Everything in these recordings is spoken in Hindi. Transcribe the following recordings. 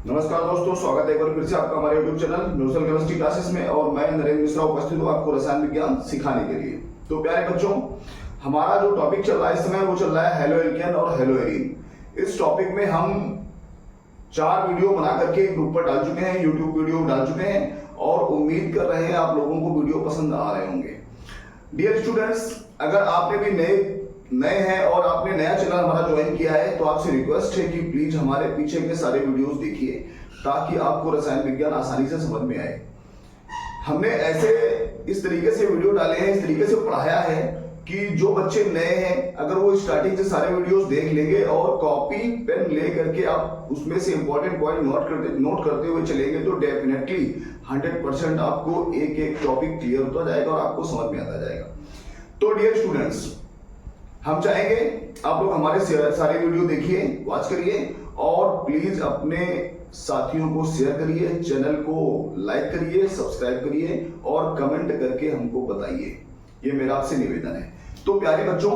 नमस्कार दोस्तों, स्वागत है एक बार फिर से आपका हमारे YouTube channel neutral chemistry classes में। और मैं नरेंद्र मिश्रा उपस्थित हूँ आपको रसायन विज्ञान सिखाने के लिए। तो प्यारे बच्चों, हमारा जो टॉपिक चल रहा है इस समय वो चल रहा है हेलो एल्केन और हेलो एरीन। इस टॉपिक में हम 4 वीडियो बना करके ग्रुप पर डाल चुके हैं, यूट्यूब वीडियो डाल चुके हैं और उम्मीद कर रहे हैं आप लोगों को वीडियो पसंद आ रहे होंगे। डियर स्टूडेंट्स, अगर आपने भी नए हैं और आपने नया चैनल हमारा ज्वाइन किया है तो आपसे रिक्वेस्ट है कि प्लीज हमारे पीछे के सारे वीडियोस देखिए ताकि आपको रसायन विज्ञान आसानी से समझ में आए। हमने ऐसे इस तरीके से वीडियो डाले हैं, इस तरीके से पढ़ाया है कि जो बच्चे नए हैं अगर वो स्टार्टिंग से सारे वीडियोस देख लेंगे और कॉपी पेन ले करके आप उसमें से इंपॉर्टेंट पॉइंट नोट करते हुए चलेंगे तो डेफिनेटली 100% आपको एक एक टॉपिक क्लियर होता जाएगा और आपको समझ में आता जाएगा। तो डियर स्टूडेंट्स, हम चाहेंगे आप लोग हमारे सारे वीडियो देखिए, वॉच करिए और प्लीज अपने साथियों को शेयर करिए, चैनल को लाइक करिए, सब्सक्राइब करिए और कमेंट करके हमको बताइए। ये मेरा आपसे निवेदन है। तो प्यारे बच्चों,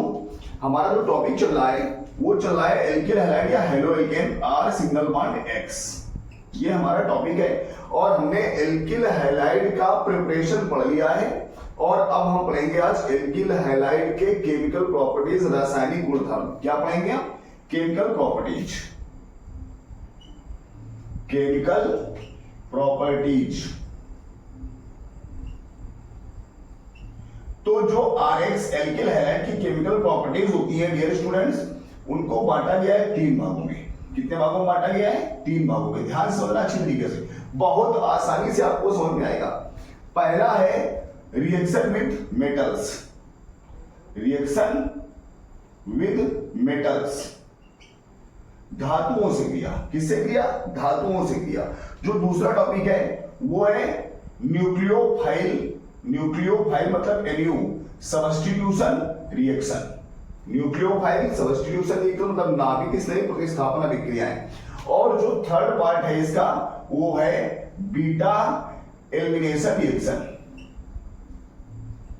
हमारा जो टॉपिक चल रहा है वो चल रहा है एल्किल हैलाइड या halo alkane R single bond X. ये हमारा टॉपिक है और हमने एल्किल हैलाइड का प्रिपरेशन पढ़ लिया है और अब हम पढ़ेंगे आज एल्किल हैलाइड के केमिकल प्रॉपर्टीज, रासायनिक गुणधर्म। क्या पढ़ेंगे हम? Chemical properties. Chemical properties. तो जो RX एल्किल हैलाइड की केमिकल प्रॉपर्टीज होती है डियर स्टूडेंट्स, उनको बांटा गया है 3 भागों में। कितने भागों में बांटा गया है? 3 भागों में। ध्यान से समझना अच्छी तरीके से, बहुत आसानी से आपको समझ में आएगा। पहला है reaction with metals. Reaction with metals, धातुओं से क्रिया। किससे क्रिया? धातुओं से क्रिया। जो दूसरा टॉपिक है वो है न्यूक्लियोफाइल। न्यूक्लियोफाइल मतलब NU, substitution reaction. Nucleophile substitution reaction मतलब नाभिक स्नेही प्रतिस्थापन अभिक्रियाएं। और जो थर्ड पार्ट है इसका वो है beta elimination reaction.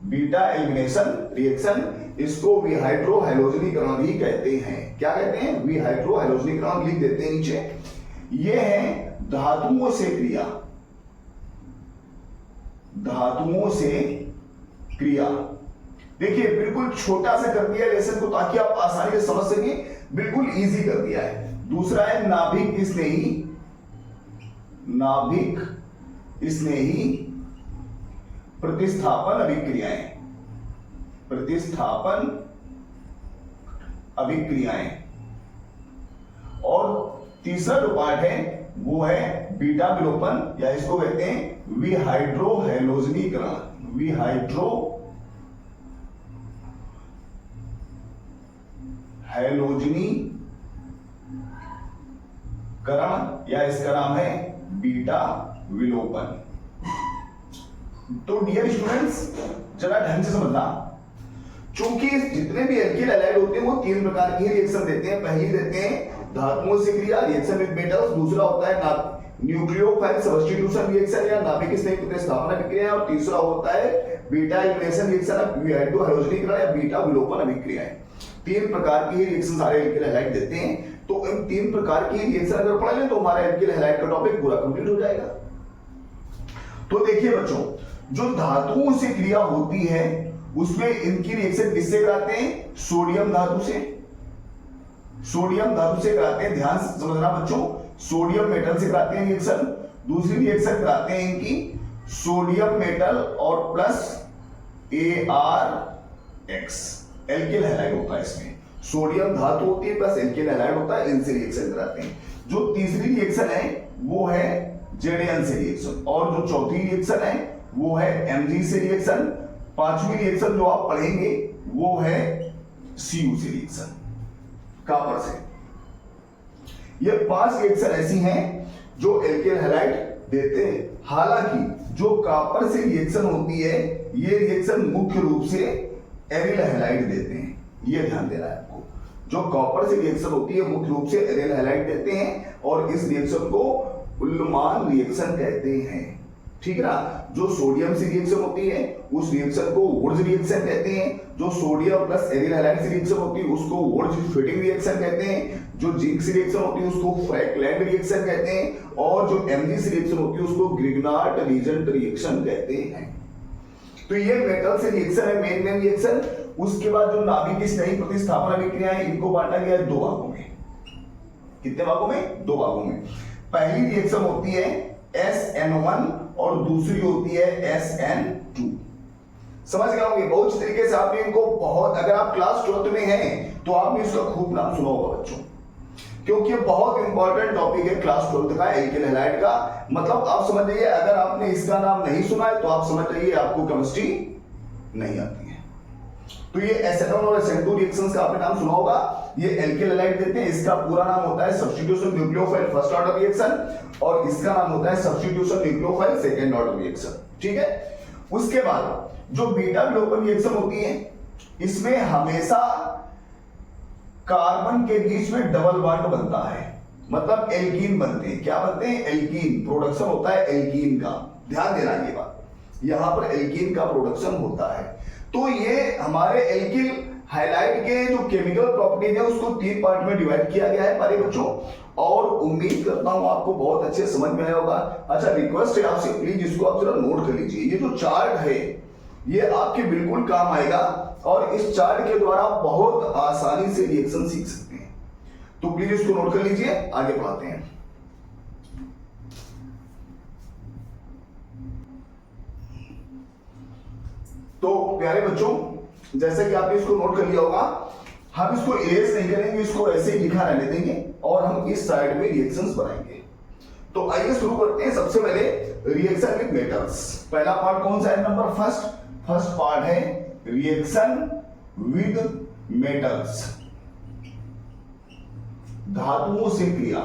Beta elimination reaction, इसको विहाइड्रोहैलोजनीकरण भी कहते हैं। क्या कहते हैं? विहाइड्रोहैलोजनीकरण। लिख देते हैं नीचे। ये है धातुओं से क्रिया। धातुओं से क्रिया। देखिए बिल्कुल छोटा सा कर दिया लेसन को ताकि आप आसानी से समझ सकें, बिल्कुल इजी कर दिया है। दूसरा है नाभिक स्नेही। नाभिक स्नेही प्रतिस्थापन अभिक्रियाएं। प्रतिस्थापन अभिक्रियाएं। और तीसरा जो पार्ट है वो है बीटा विलोपन या इसको कहते हैं विहाइड्रोहैलोजनीकरण। विहाइड्रोहैलोजनीकरण या इसका नाम है बीटा विलोपन। तो डियर स्टूडेंट्स, जरा ढंग से समझना, क्योंकि जितने भी एल्किल हैलाइड होते हैं वो 3 प्रकार की रिएक्शन देते हैं। पहली देते हैं धातुओं से क्रिया, रिएक्शन विद मेटल्स। दूसरा होता है न्यूक्लियोफाइल सब्स्टिट्यूशन रिएक्शन या नाभिक स्नेही प्रतिस्थापन अभिक्रिया। और तीसरा होता है बीटा एलिमिनेशन रिएक्शन, विहाइड्रोहैलोजनीकरण या बीटा विलोपन अभिक्रियाएं। 3 प्रकार की रिएक्शन सारे एल्किल हैलाइड देते हैं। तो इन 3 प्रकार की रिएक्शन अगर पढ़ लें तो हमारा एल्किल हैलाइड का टॉपिक पूरा कंप्लीट हो जाएगा। तो देखिए बच्चों, जो धातुओं से क्रिया होती है उसमें इनकी रिएक्शन किससे कराते हैं? सोडियम धातु से। सोडियम धातु से कराते हैं। ध्यान से समझना बच्चों, सोडियम मेटल से कराते हैं रिएक्शन। दूसरी रिएक्शन कराते हैं इनकी सोडियम मेटल और प्लस ArX। एल्किल हैलाइड होता है इसमें। सोडियम धातु होती है प्लस एल्किल हैलाइड होता है, इनसे रिएक्शन कराते हैं। जो तीसरी रिएक्शन है वो है Zn से रिएक्शन। और जो चौथी रिएक्शन है वो है Mg से रिएक्शन। पांचवी रिएक्शन जो आप पढ़ेंगे वो है Cu से रिएक्शन, कॉपर से। ये 5 रिएक्शन ऐसी हैं जो एल्किल हैलाइड देते हैं। हालांकि जो कॉपर से रिएक्शन होती है ये रिएक्शन मुख्य रूप से एरिल हैलाइड देते हैं। ये ध्यान देना है आपको। जो कॉपर से रिएक्शन होती है मुख्य रूप से एरिल हैलाइड देते हैं और इस रिएक्शन को उल्लमान रिएक्शन कहते हैं। ठीक है ना। जो सोडियम से रिएक्शन होती है उस रिएक्शन को वुर्ज रिएक्शन कहते हैं। जो सोडियम प्लस एरिल हैलाइड से रिएक्शन होती है उसको वुर्ज फिटिंग रिएक्शन कहते हैं। जो जिंक से रिएक्शन होती है उसको फ्रैकलैंड रिएक्शन कहते हैं। और जो Mg से रिएक्शन होती है उसको ग्रिग्नार्ड रीजेंट रिएक्शन कहते हैं। तो ये मेटल से रिएक्शन है, मेन रिएक्शन। उसके बाद जो नाभिक की स्नेही प्रतिस्थापन अभिक्रिया है इनको बांटा गया है दो भागों में। कितने भागों में? दो भागों में। पहली रिएक्शन होती है SN1 और दूसरी होती है SN2। समझ गए होंगे बहुत अच्छे तरीके से आपने इनको बहुत, अगर आप क्लास 12 में हैं तो आपने इसका खूब नाम सुना होगा बच्चों, क्योंकि ये बहुत इंपॉर्टेंट टॉपिक है क्लास 12 का, एल्किल हैलाइड का। मतलब आप समझ जाइए, अगर आपने इसका नाम नहीं सुना है तो आप समझ जाइए आपको केमिस्ट्री नहीं आती है। तो ये SN1 और SN2 रिएक्शंस का आपने नाम सुना होगा। ये एल्किल हैलाइड देते हैं। इसका पूरा नाम होता है substitution nucleophile first order reaction और इसका नाम होता है substitution nucleophile second order reaction. ठीक है। उसके बाद जो बीटा विलोपन रिएक्शन होती है इसमें हमेशा कार्बन के बीच में डबल बॉन्ड बनता है, मतलब एल्कीन बनते हैं। क्या बनते हैं? एल्कीन। प्रोडक्शन होता है एल्कीन का। ध्यान देना ये बात, यहां पर एल्कीन का प्रोडक्शन होता है। तो ये हमारे एल्किल हैलाइड के जो केमिकल प्रॉपर्टीज है उसको 3 पार्ट में डिवाइड किया गया है प्यारे बच्चों, और उम्मीद करता हूं आपको बहुत अच्छे समझ में आया होगा। अच्छा, रिक्वेस्ट है आपसे, प्लीज इसको आप जरा नोट कर लीजिए। ये जो चार्ट है ये आपके बिल्कुल काम आएगा और इस चार्ट के द्वारा बहुत आसानी से रिएक्शन सीख सकते हैं। तो प्लीज इसको नोट कर लीजिए, आगे पढ़ाते हैं। तो प्यारे बच्चों, जैसे कि आपने इसको नोट कर लिया होगा, हम इसको इरेज नहीं करेंगे, इसको ऐसे ही लिखा रहने देंगे और हम इस साइड में रिएक्शंस बनाएंगे। तो आइए शुरू करते हैं। सबसे पहले रिएक्शन विद मेटल्स। पहला पार्ट कौन सा है? नंबर फर्स्ट पार्ट है रिएक्शन विद मेटल्स, धातुओं से क्रिया।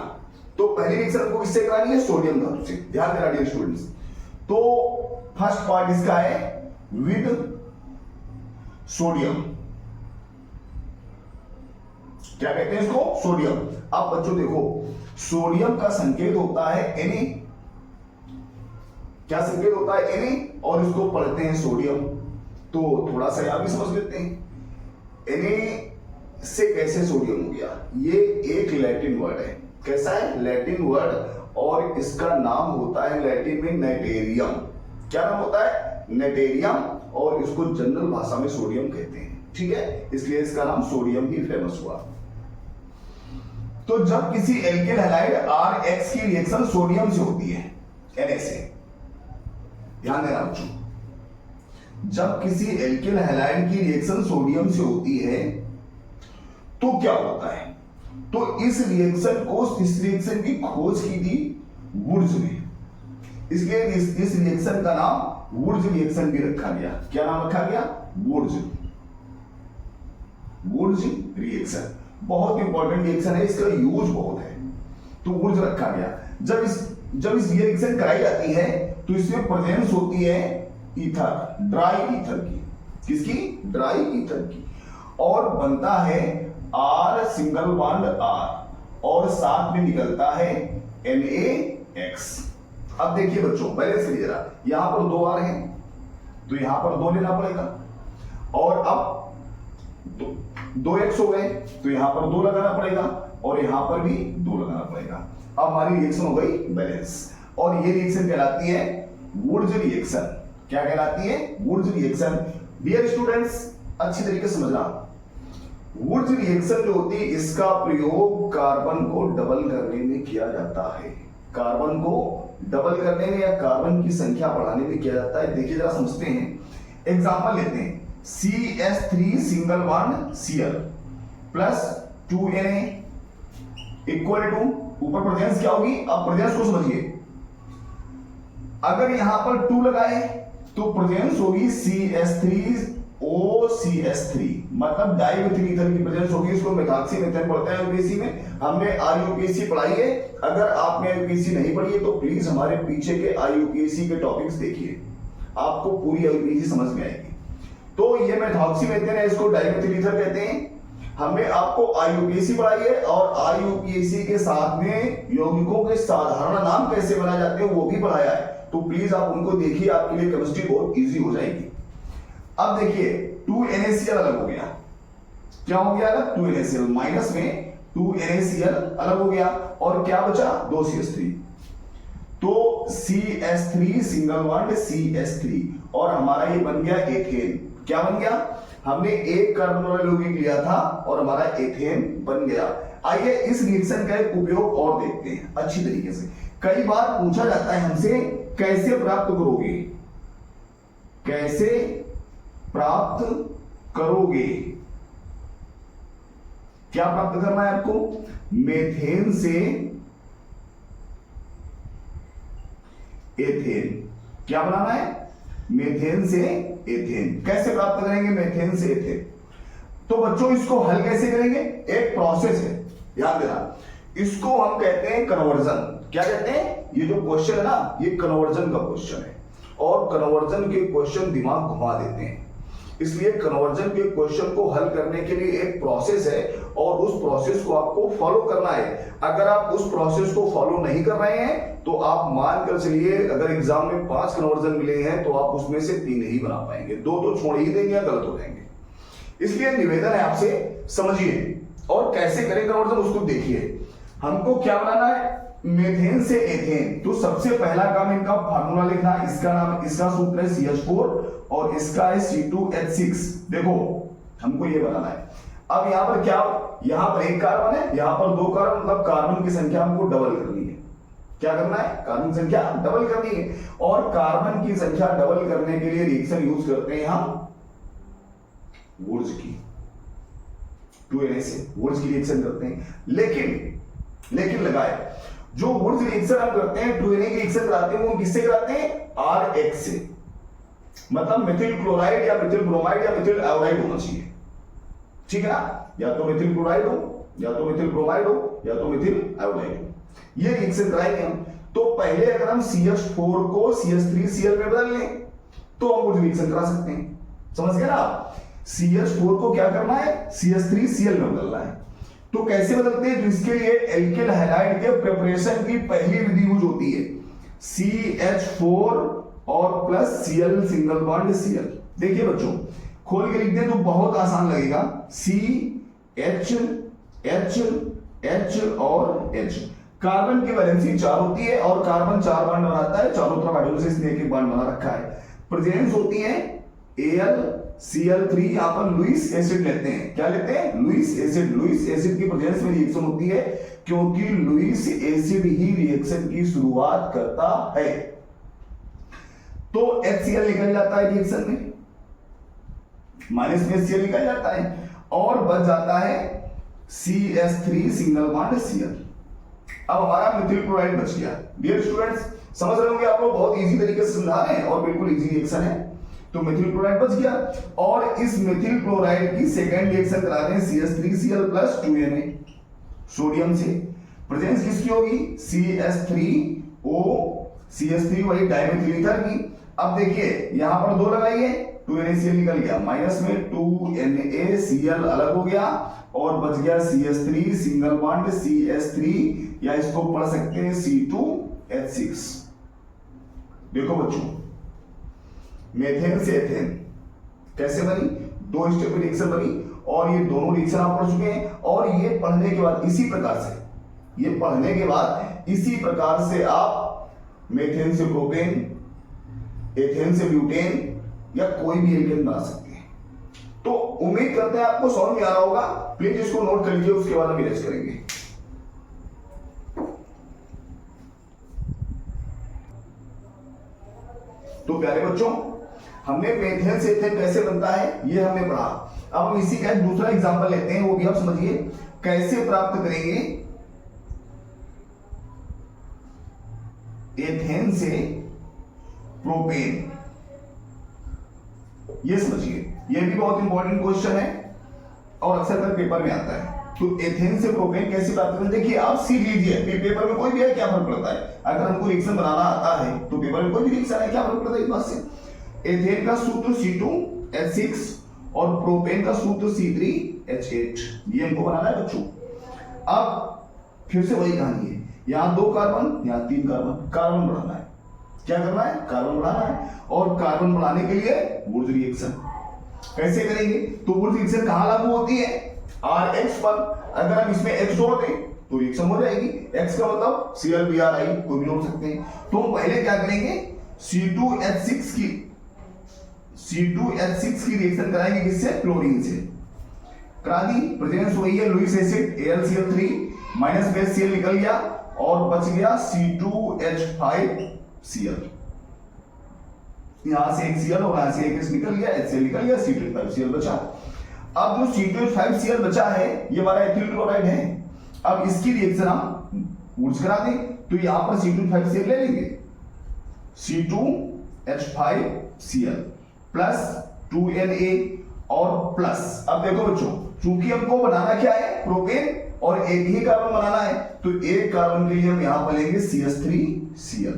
तो पहली रिएक्शन को किससे करानी है? सोडियम धातु से। ध्यान देना डियर स्टूडेंट्स। तो फर्स्ट पार्ट इसका है विद सोडियम। क्या कहते हैं इसको? सोडियम। अब बच्चों देखो, सोडियम का संकेत होता है Na। क्या संकेत होता है? Na। और इसको पढ़ते हैं सोडियम। तो थोड़ा सा यहां भी समझ लेते हैं, Na से कैसे सोडियम हो गया। ये एक लैटिन वर्ड है। कैसा है? लैटिन वर्ड, और इसका नाम होता है लैटिन में नेटेरियम। क्या नाम होता है? नेटेरियम। और इसको जनरल भाषा में सोडियम कहते हैं। ठीक है, इसलिए इसका नाम सोडियम ही फेमस हुआ। तो जब किसी एल्किल हैलाइड RX की रिएक्शन सोडियम से होती है, Na से, ध्यान देना बच्चों, जब किसी एल्किल हैलाइड की रिएक्शन सोडियम से होती है तो क्या होता है? तो इस रिएक्शन की खोज की थी वुर्ज ने, इसलिए इस रिएक्शन का नाम वुर्ज रिएक्शन भी रखा गया। क्या नाम रखा गया? वुर्ज रिएक्शन। बहुत इंपॉर्टेंट रिएक्शन है, इसका यूज बहुत है, तो वुर्ज रखा गया। जब इस रिएक्शन कराई जाती है तो इसमें प्रेजेंस होती है ईथर, ड्राई ईथर की। किसकी? ड्राई ईथर की। और बनता है R सिंगल बॉन्ड R और साथ में निकलता है NaX। अब देखिए बच्चों, बैलेंस करिए जरा। यहां पर 2 R हैं तो यहां पर 2 लेना पड़ेगा, और अब 2x हो गए तो यहां पर 2 लगाना पड़ेगा और यहां पर भी 2 लगाना पड़ेगा। अब हमारी रिएक्शन हो गई बैलेंस, और ये रिएक्शन कहलाती है वुर्ज रिएक्शन। क्या कहलाती है? वुर्ज रिएक्शन। डियर स्टूडेंट्स, अच्छी तरीके से समझना, वुर्ज रिएक्शन जो होती है इसका प्रयोग कार्बन को डबल करने में किया जाता है। कार्बन को डबल करने में या कार्बन की संख्या बढ़ाने में किया जाता है। देखिए जरा समझते हैं, एग्जांपल लेते हैं। CH3 single bond Cl plus 2Na equal to, ऊपर प्रेजेंस क्या होगी? अब प्रेजेंस को समझिए, अगर यहां पर 2 लगाए तो प्रेजेंस होगी CH3OCH3, मतलब डाइमिथिल ईथर की प्रेजेंस होगी। इसको मेथॉक्सी मेथड पढ़ते हैं यूपीएससी में, हमने RUPSC पढ़ाई है। अगर आपने यूपीएससी नहीं पढ़ी है तो प्लीज हमारे पीछे के IUPAC के टॉपिक्स देखिए, आपको पूरी IUPAC समझ में आएगी। तो ये मेथॉक्सी मेथड है, इसको डाइमिथिल ईथर कहते हैं। हमने आपको IUPAC पढ़ाई है और IUPAC के साथ में यौगिकों के साधारण नाम कैसे बनाए जाते हैं वो भी पढ़ाया है। तो प्लीज आप उनको देखिए, आपके लिए केमिस्ट्री बहुत इजी हो जाएगी। अब देखिए 2NaCl अलग हो गया, क्या हो गया अलग? 2NaCl माइनस में 2NaCl अलग हो गया और क्या बचा? 2CH3। तो CH3 सिंगल बॉन्ड CH3 और हमारा ये बन गया एथेन। क्या बन गया? हमने एक कार्बन वाला यौगिक लिया था और हमारा एथेन बन गया। आइए इस रिएक्शन का एक उपयोग और देखते हैं अच्छी तरीके से। कई बार पूछा जाता है हमसे, कैसे प्राप्त करोगे? कैसे प्राप्त करोगे? क्या प्राप्त करना है आपको? मेथेन से एथेन। क्या बनाना है? मेथेन से एथेन। कैसे प्राप्त करेंगे मेथेन से एथेन? तो बच्चों इसको हल कैसे करेंगे? एक प्रोसेस है, याद देना। इसको हम कहते हैं कन्वर्जन। क्या कहते हैं? ये जो क्वेश्चन है ना, ये कन्वर्जन का क्वेश्चन है और कन्वर्जन के क्वेश्चन दिमाग घुमा देते हैं। इसलिए कन्वर्जन के क्वेश्चन को हल करने के लिए एक प्रोसेस है और उस प्रोसेस को आपको फॉलो करना है। अगर आप उस प्रोसेस को फॉलो नहीं कर रहे हैं तो आप मान कर चलिए, अगर एग्जाम में 5 कन्वर्जन मिले हैं तो आप उसमें से 3 ही बना पाएंगे, 2 तो छोड़ ही देंगे या गलत हो जाएंगे। इसलिए निवेदन है आपसे, समझिए और कैसे करें कन्वर्जन उसको देखिए। हमको क्या बनाना है? मेथेन से एथेन। तो सबसे पहला काम इनका फार्मूला लिखना। इसका नाम, इसका सूत्र है CH4 और इसका है C2H6। देखो हमको ये बनाना है। अब यहां पर क्या, यहां पर एक कार्बन है, यहां पर 2 कार्बन, मतलब कार्बन की संख्या हमको डबल करनी है। क्या करना है? कार्बन की संख्या डबल करनी है और कार्बन की संख्या डबल करने के लिए रिएक्शन यूज करते हैं हम वुड्स की। 2Na से वुड्स की रिएक्शन करते हैं। लेकिन लगाए, जो वुड्स रिएक्शन हम करते हैं 2Na की रिएक्शन कराते हैं, वो किससे कराते हैं? RH से। मतलब मिथिल क्लोराइड या मिथिल ब्रोमाइड या मिथिल आयोडाइड होना चाहिए, ठीक है ना? या तो मिथिल क्लोराइड हो, या तो मिथिल ब्रोमाइड हो, या तो मिथिल आयोडाइड हो। ये रिएक्शन कराएंगे हम। तो पहले अगर हम CH4 को CH3Cl में बदल लें तो हम वुड्स रिएक्शन करा सकते हैं। समझ गए ना आप? CH4 को क्या करना है? CH3Cl में बदलना है। तो कैसे बदलते हैं? तो इसके लिए एल्किल हैलाइड के प्रिपरेशन की पहली विधि यूज होती है, CH4 और plus Cl single bond Cl। देखिए बच्चों खोल के लिख दें तो बहुत आसान लगेगा। CH H और H। कार्बन की वैलेंसी 4 होती है और कार्बन 4 बॉन्ड बनाता है, चारों तरफ हाइड्रोजन ने एक बॉन्ड बना रखा है। प्रेजेंस होती है AlCl3। यहां पर लुईस एसिड लेते हैं। क्या लेते हैं? Lewis acid. लुईस एसिड की प्रेजेंस में रिएक्शन होती है क्योंकि लुईस एसिड ही रिएक्शन की शुरुआत करता है। तो HCl निकल जाता है रिएक्शन में, माइनस में HCl निकल जाता है और बच जाता है CH3 सिंगल बॉन्ड Cl। अब हमारा मिथिल क्लोराइड बच गया। डियर स्टूडेंट्स समझ रहे होंगे आप लोग, बहुत इजी तरीके से समझा रहे हैं और बिल्कुल इजी रिएक्शन है। तो मिथिल क्लोराइड बच गया और इस मिथिल क्लोराइड की सेकंड रिएक्शन करा दें CH3Cl प्लस 2Na सोडियम से। प्रेजेंस किसकी होगी? CH3O, CH3 वही डाइमिथिल ईथर की। अब देखिए यहां पर 2 लगाइए, 2NaCl निकल गया, माइनस में 2NaCl अलग हो गया और बच गया CH3 सिंगल बॉन्ड CH3, या इसको पढ़ सकते हैं C2H6। देखो बच्चों मेथेन से एथेन कैसे बनी? 2 स्टेप में रिएक्शन बनी और ये दोनों रिएक्शन आप पढ़ चुके हैं। और ये पढ़ने के बाद इसी प्रकार से, ये पढ़ने के बाद इसी प्रकार से आप मेथेन से प्रोपेन, एथेन से ब्यूटेन या कोई भी एल्केन बना सकते हैं। तो उम्मीद करते हैं आपको समझ में आ रहा होगा। प्लीज इसको नोट कर लीजिए, उसके बाद हम इरेज करेंगे। तो प्यारे बच्चों हमने मेथेन से एथेन कैसे बनता है ये हमने पढ़ा। अब हम इसी का एक दूसरा एग्जांपल लेते हैं, वो भी आप समझिए कैसे प्राप्त करेंगे एथेन से प्रोपेन। ये समझिए, ये भी बहुत इंपॉर्टेंट क्वेश्चन है और अक्सर कर पेपर में आता है। तो एथेन से प्रोपेन कैसे प्राप्त करें? देखिए आप सीख लीजिए, पेपर में कोई भी है क्या फर्क पड़ता है? अगर हमको रिएक्शन बनाना आता है तो पेपर में कोई भी रिएक्शन है, क्या फर्क पड़ता है इस बात से? एथेन का सूत्र C2H6 और प्रोपेन का सूत्र C3H8। ये हमको बनाना है बच्चों। अब फिर से वही कहानी है, यहां 2 कार्बन, यहां 3 कार्बन, कार्बन बढ़ाना है। क्या करना है, कार्बन बढ़ाना है। और कार्बन बढ़ाने के लिए वुर्ज रिएक्शन कैसे करेंगे, तो वुर्ज रिएक्शन कहां लागू होती है, RH पर। अगर हम इसमें X जोड़ दें तो रिएक्शन हो जाएगी। X का मतलब ClBrI को भी जोड़ सकते हैं। तो हम पहले क्या करेंगे, C2H6 की रिएक्शन कराएंगे, किससे, क्लोरीन से। करा दी, प्रेजेंस वही है, Lewis acid AlCl3 minus base Cl निकल गया और बच गया C2H5Cl। यहां से एक Cl और यहां से एक H निकल गया, HCl निकल गया, C2H5Cl बचा। अब जो C2H5Cl बचा है ये हमारा एथिल क्लोराइड है। अब इसकी रिएक्शन हम वुर्ज करा दें, तो यहां पर C2H5Cl ले लेंगे, C2H5Cl प्लस 2Na और प्लस। अब देखो बच्चों, चूंकि हमको बनाना क्या है, प्रोपेन, और एक ही कार्बन बनाना है, तो एक कार्बन के लिए हम यहां पर लेंगे CH3Cl।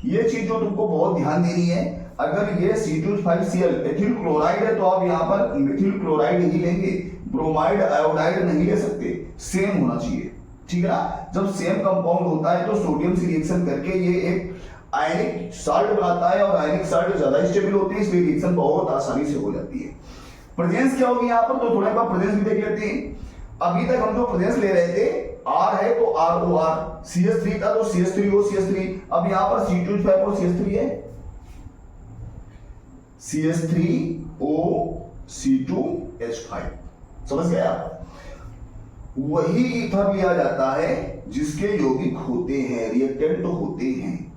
ये चीज जो तुमको बहुत ध्यान देनी है, अगर ये C2H5Cl एथिल क्लोराइड है तो आप यहां पर मिथिल क्लोराइड ही लेंगे, ब्रोमाइड आयोडाइड नहीं ले सकते, सेम होना चाहिए, ठीक है ना। जब सेम कंपाउंड होता है तो सोडियम से रिएक्शन करके ये एक आयनिक साल्ट बनाता है, और आयनिक साल्ट ज्यादा स्टेबल होते हैं, इसलिए रिएक्शन बहुत आसानी से हो जाती है। प्रेजेंस क्या होगी यहाँ पर, तो थोड़ा बार प्रेजेंस भी देख लेते हैं। अभी तक हम जो प्रेजेंस ले रहे थे, R है तो ROR, CH3 था तो CH3O CH3, अब यहां पर C2H5 और CH3 है, CH3O C2H5, समझ गया। वही ईथर लिया जाता है जिसके यौगिक होते हैं, रिएक्टेंट होते हैं।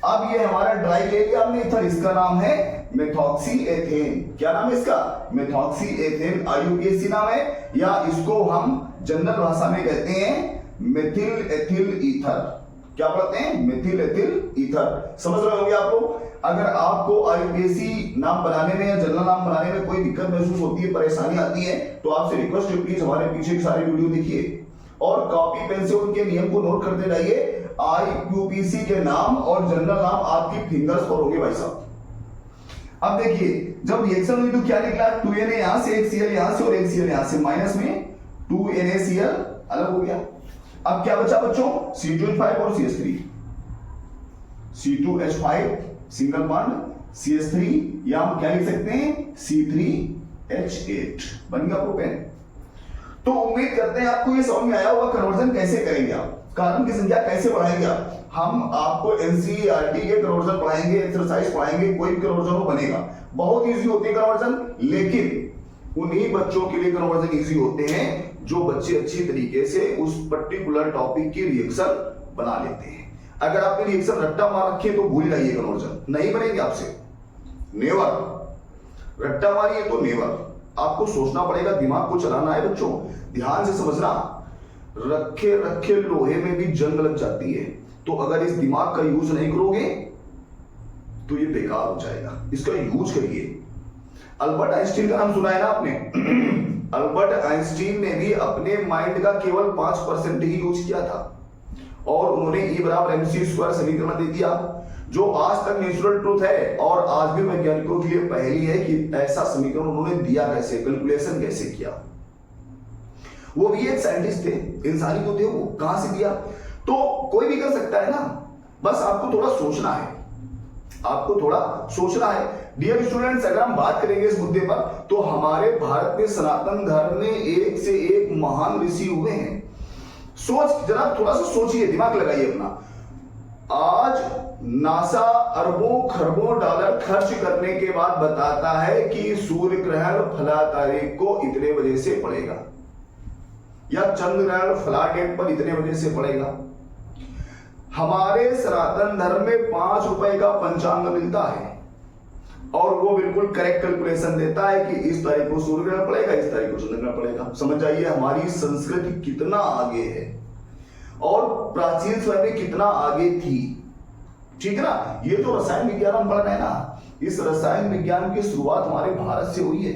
अब ये हमारा ड्राई ले लिया हमने ईथर, इसका नाम है मेथॉक्सी एथेन। क्या नाम है इसका, मेथॉक्सी एथेन, IUPAC नाम है, या इसको हम जनरल भाषा में कहते हैं मेथिल एथिल ईथर। क्या पढ़ते हैं, मेथिल एथिल ईथर। समझ रहे होंगे आप लोग। अगर आपको IUPAC नाम बनाने में या जनरल नाम बनाने में कोई दिक्कत महसूस होती है, परेशानी आती है, तो आपसे रिक्वेस्ट है प्लीज हमारे पीछे की सारी वीडियो देखिए और कॉपी पेन से उनके नियम को नोट करते जाइए। IUPAC के नाम और जनरल नाम आपकी फिंगर्स पर होंगे भाई साहब। अब देखिए, जब रिएक्शन हुई तो क्या निकला, 2Na यहां से, एक Cl यहां से और एक Cl यहां से, माइनस में 2NaCl अलग हो गया। अब क्या बचा बच्चों, C2H5 और CH3, C2H5 single bond, CH3, या हम क्या लिख सकते हैं, C3H8, बन गया प्रोपेन। तो उम्मीद करते हैं आपको ये समझ में आया होगा कन्वर्जन कैसे करेंगे आप, कार्बन की संख्या कैसे बढ़ाएंगे आप। हम आपको NCERT के कन्वर्जन पढ़ाएंगे, एक्सरसाइज पढ़ाएंगे, कोई भी कन्वर्जन हो बनेगा। बहुत इजी होती है कन्वर्जन, लेकिन उन्हीं बच्चों के लिए कन्वर्जन इजी होते हैं जो बच्चे अच्छी तरीके से उस पर्टिकुलर टॉपिक की रिएक्शन बना लेते हैं। अगर आपने रिएक्शन रट्टा मार रखी है तो भूल जाइए, कन्वर्जन नहीं बनेंगे आपसे, नेवर। रट्टा मारिए तो नेवर, आपको सोचना पड़ेगा, दिमाग को चलाना है बच्चों, ध्यान से समझना। रखे रखे लोहे में भी जंग लग जाती है, तो अगर इस दिमाग का यूज नहीं करोगे तो ये बेकार हो जाएगा, इसका यूज करिए। अल्बर्ट आइंस्टीन का नाम सुना है ना आपने अल्बर्ट आइंस्टीन ने भी अपने माइंड का केवल 5% ही यूज किया था, और उन्होंने E बराबर mc² समीकरण दे दिया, जो आज तक नेचुरल ट्रूथ है, और आज भी वैज्ञानिकों के लिए पहेली है कि ऐसा समीकरण उन्होंने दिया कैसे, कैलकुलेशन कैसे किया। वो भी एक साइंटिस्ट थे, इंसानी तो थे, वो कहां से दिया। तो कोई भी कर सकता है ना, बस आपको थोड़ा सोचना है, आपको थोड़ा सोचना है। डियर स्टूडेंट्स, अगर हम बात करेंगे इस मुद्दे पर, तो हमारे भारत में सनातन धर्म में एक से एक महान ऋषि हुए हैं। सोच जरा, थोड़ा सा सोचिए, दिमाग लगाइए अपना। आज नासा अरबों खरबों डॉलर खर्च करने के बाद बताता है कि सूर्य ग्रहण फला तारीख को इतने बजे से पड़ेगा, या चंद्र ग्रहण फला डेट पर इतने बजे से पड़ेगा। हमारे सनातन धर्म में 5 रुपए का पंचांग मिलता है, और वो बिल्कुल करेक्ट कैलकुलेशन देता है कि इस तारीख को सूर्य ग्रहण पड़ेगा, इस तारीख को चंद्र ग्रहण पड़ेगा। समझ जाइए हमारी संस्कृति कितना आगे है, और प्राचीन समय में कितना आगे थी, ठीक है ना। ये तो रसायन विज्ञान हम पढ़ रहे हैं ना, इस रसायन विज्ञान की शुरुआत हमारे भारत से हुई है।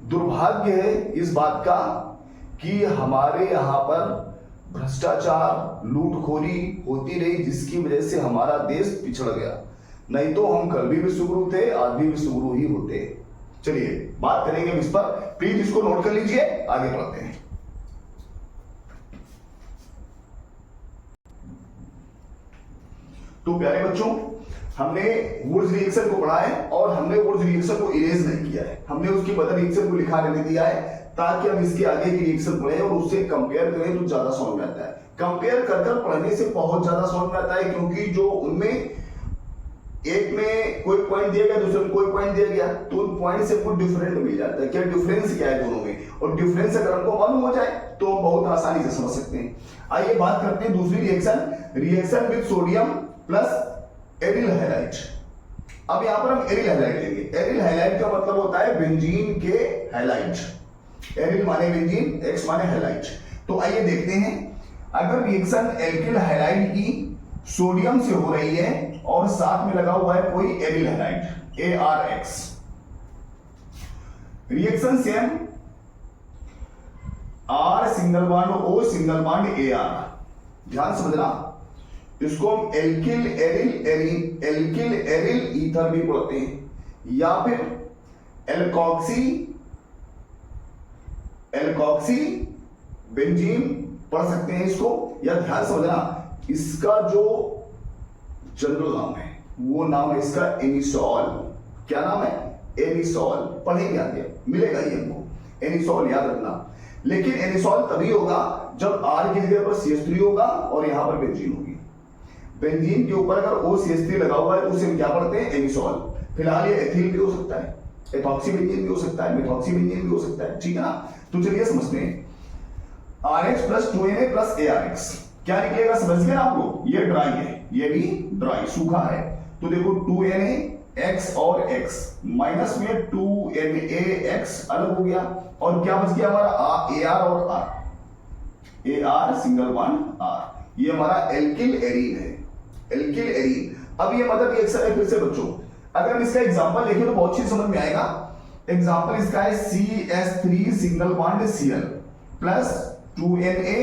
दुर्भाग्य है इस बात का कि हमारे यहाँ पर भ्रष्टाचार, लूटखोरी होती रही, जिसकी वजह से हमारा देश पिछड़ गया। नहीं तो हम कल भी विश्वगुरु थे, आज भी विश्वगुरु ही होते। चलिए बात करेंगे इस पर, प्लीज इसको नोट कर लीजिए, आगे बढ़ते हैं। तो प्यारे बच्चों, हमने वुड्स रिएक्शन को पढ़ा है और हमने वुड्स रिएक्शन को इरेज नहीं किया है, हमने उसकी मदर रिएक्शन को लिखा रहने दिया है ताकि हम इसके आगे की रिएक्शन पढ़े और उससे कंपेयर करें तो ज्यादा समझ में आता है। कंपेयर कर कर पढ़ने से बहुत ज्यादा समझ में आता है, क्योंकि जो उनमें एक में कोई पॉइंट दिया गया, दूसरे में कोई पॉइंट दिया गया, तो उन पॉइंट से कुछ डिफरेंट मिल जाता है, क्या डिफरेंस क्या है दोनों में, और डिफरेंस अगर हमको मालूम हो जाए तो हम बहुत आसानी से समझ सकते हैं। आइए बात करते हैं दूसरी reaction, reaction with sodium plus aryl halide. अब यहां पर हम एरिल हैलाइड लेंगे। एरिल हैलाइड का मतलब होता है बेंजीन के हैलाइड। एरिल माने बेंजीन, एक्स माने हैलाइड। तो आइए देखते हैं, अगर रिएक्शन एल्किल हैलाइड की सोडियम से हो रही है और साथ में लगा हुआ है कोई aryl halide ArX, reaction same, R single bond O single bond AR। ध्यान समझना, इसको हम एल्किल एरिल ईथर भी पढ़ते हैं, या फिर एल्कॉक्सी बेंजीन पढ़ सकते हैं इसको। या ध्यान समझना, इसका जो जनरल नाम है वो नाम है इसका एनिसॉल। क्या नाम है? एनिसॉल। पढ़ेंगे आगे, मिलेगा ये हमको, एनिसॉल याद रखना। लेकिन एनिसॉल तभी होगा जब R की जगह पर CH3 होगा और यहां पर बेंजीन होगी। बेंजीन के ऊपर अगर OCH3 लगा हुआ है तो उसे हम क्या पढ़ते हैं? एनिसॉल। फिलहाल ये एथिल भी हो सकता है, एथॉक्सी बेंजीन भी हो सकता है, मेथॉक्सी बेंजीन भी हो सकता है, ठीक है ना। तो चलिए समझते हैं, RH plus 2Na plus ArX क्या निकलेगा, समझ गए ना आप लोग। ये ड्राई है, ये भी ड्राई सूखा है, तो देखो 2Na X और X माइनस में 2NaX अलग हो गया, और क्या बच गया हमारा AR और R, AR single bond R। ये हमारा एल्किल एरीन है, एल्किल एरीन। अब ये मदर रिएक्शन है। फिर से बच्चों, अगर हम इसका एग्जांपल देखें तो बहुत चीज समझ में आएगा। एग्जांपल इसका है CH3 single bond Cl plus 2Na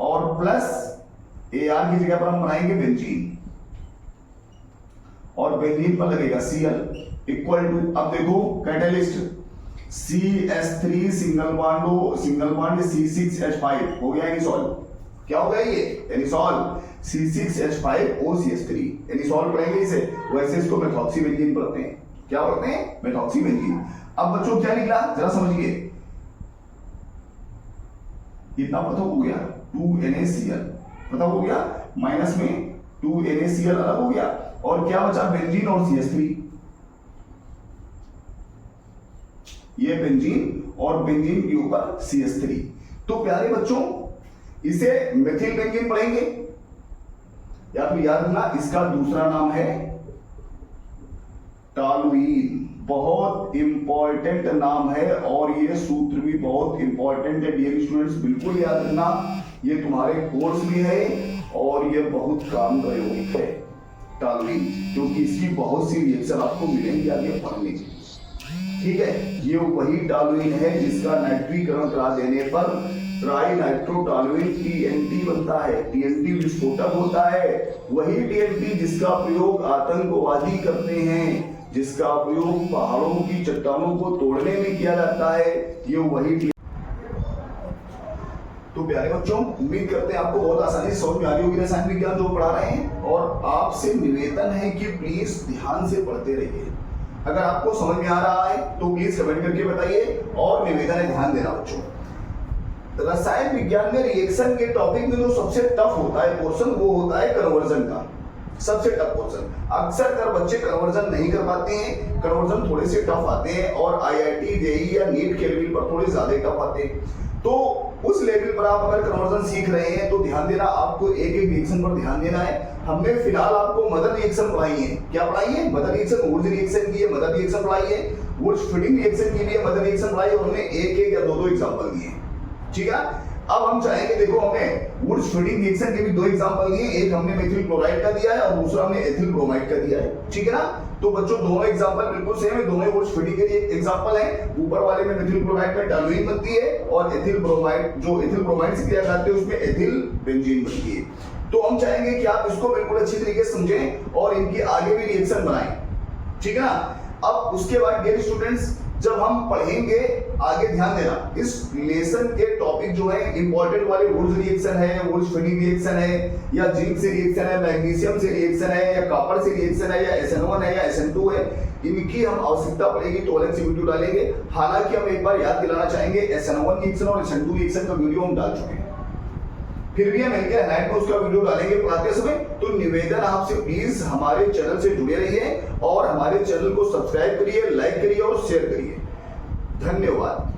और प्लस AR की जगह पर हम बनाएंगे बेंजीन, और बेंजीन पर लगेगा Cl इक्वल टू, अब देखो catalyst CH3 single bond C6H5 हो गया एनिसॉल। क्या हो गया ये? एनिसॉल। C6H5OCH3 एनिसॉल पढ़ेंगे इसे, वैसे इसको मेथॉक्सी बेंजीन पढ़ते हैं। क्या पढ़ते हैं? Methoxy benzene. अब बच्चों क्या निकला जरा समझिए, इतना पता हो गया 2NaCl पता हो गया, माइनस में 2NaCl अलग हो गया, और क्या बचा? बेंजीन और CH3। ये बेंजीन और बेंजीन के ऊपर CH3। तो प्यारे बच्चों, इसे मेथिल बेंजीन पढ़ेंगे, या फिर याद रखना इसका दूसरा नाम है टॉलुइन। बहुत इंपॉर्टेंट नाम है और ये सूत्र भी बहुत इंपॉर्टेंट है डियर स्टूडेंट्स, बिल्कुल याद रखना। ये तुम्हारे कोर्स में है और ये बहुत काम प्रयोगिक है टॉलुइन, क्योंकि इसकी बहुत सी रिएक्शन आपको मिलेंगी आगे पढ़ने के लिए, ठीक है। ये वही टॉलुइन है जिसका नाइट्रीकरण करा देने पर ट्राई नाइट्रोटॉलुइन TNT बनता है। TNT विस्फोटक होता है, वही TNT जिसका प्रयोग आतंकवादी करते हैं, जिसका प्रयोग पहाड़ों की चट्टानों को तोड़ने में किया जाता है, ये वही। तो प्यारे बच्चों, उम्मीद करते हैं आपको बहुत आसानी से समझ में आ रही होगी रसायन विज्ञान जो पढ़ा रहे हैं, और आपसे निवेदन है कि प्लीज ध्यान से पढ़ते रहिए। अगर आपको समझ में आ रहा है तो प्लीज कमेंट करके बताइए, और निवेदन है ध्यान देना बच्चों। रसायन विज्ञान में रिएक्शन के टॉपिक में जो सबसे टफ होता है पोर्शन, वो होता है कन्वर्जन का, सबसे टफ पोर्शन। अक्सर कर बच्चे कन्वर्जन नहीं कर पाते हैं, कन्वर्जन थोड़े से टफ आते हैं, और IIT JEE या नीट के लेवल पर थोड़े ज्यादा टफ आते हैं। तो उस लेवल पर आप अगर कन्वर्जन सीख रहे हैं तो ध्यान देना, आपको एक एक रिएक्शन पर ध्यान देना है। हमने फिलहाल आपको मदर रिएक्शन पढ़ाई है। क्या पढ़ाई है? Mother reaction. वुड्स रिएक्शन की है मदर रिएक्शन पढ़ाई है, वुड्स फीडिंग रिएक्शन की भी है मदर रिएक्शन पढ़ाई, और हमने एक एक या दो दो एग्जांपल दिए, ठीक है। अब हम चाहेंगे, देखो हमने वुड्स फीडिंग रिएक्शन के भी दो एग्जांपल दिए, एक हमने मेथिल क्लोराइड का दिया है और दूसरा हमने एथिल ब्रोमाइड का दिया है, ठीक है ना। तो बच्चों दोनों एग्जांपल बिल्कुल सेम है, दोनों वुड्स फीडिंग के लिए एग्जांपल है। ऊपर वाले में मेथिल क्लोराइड में टॉलुइन बनती है, और एथिल ब्रोमाइड, जो एथिल ब्रोमाइड से क्रिया करते हैं उसमें एथिल बेंजीन बनती है। तो हम चाहेंगे कि आप इसको बिल्कुल अच्छी तरीके से समझें और इनकी आगे भी रिएक्शन बनाएं, ठीक है ना। अब उसके बाद डियर स्टूडेंट्स, जब हम पढ़ेंगे, आगे ध्यान देना, इस लेसन के टॉपिक जो है इंपॉर्टेंट वाले, वुड्स रिएक्शन है, वुड्स फिनिंग रिएक्शन है, या जिंक से रिएक्शन है, मैग्नीशियम से रिएक्शन है, या कॉपर से रिएक्शन है, या SN1 है, या SN2 है, इनकी हम आवश्यकता पड़ेगी तो अलग से वीडियो डालेंगे। हालांकि हम एक बार याद दिलाना चाहेंगे, SN1 रिएक्शन और SN2 रिएक्शन का वीडियो हम डाल चुके हैं, फिर भी हम एल्केन हैलाइड में उसका वीडियो डालेंगे पढ़ाते समय। तो निवेदन आपसे, प्लीज हमारे चैनल से जुड़े रहिए और हमारे चैनल को सब्सक्राइब करिए, लाइक करिए और शेयर करिए। धन्यवाद।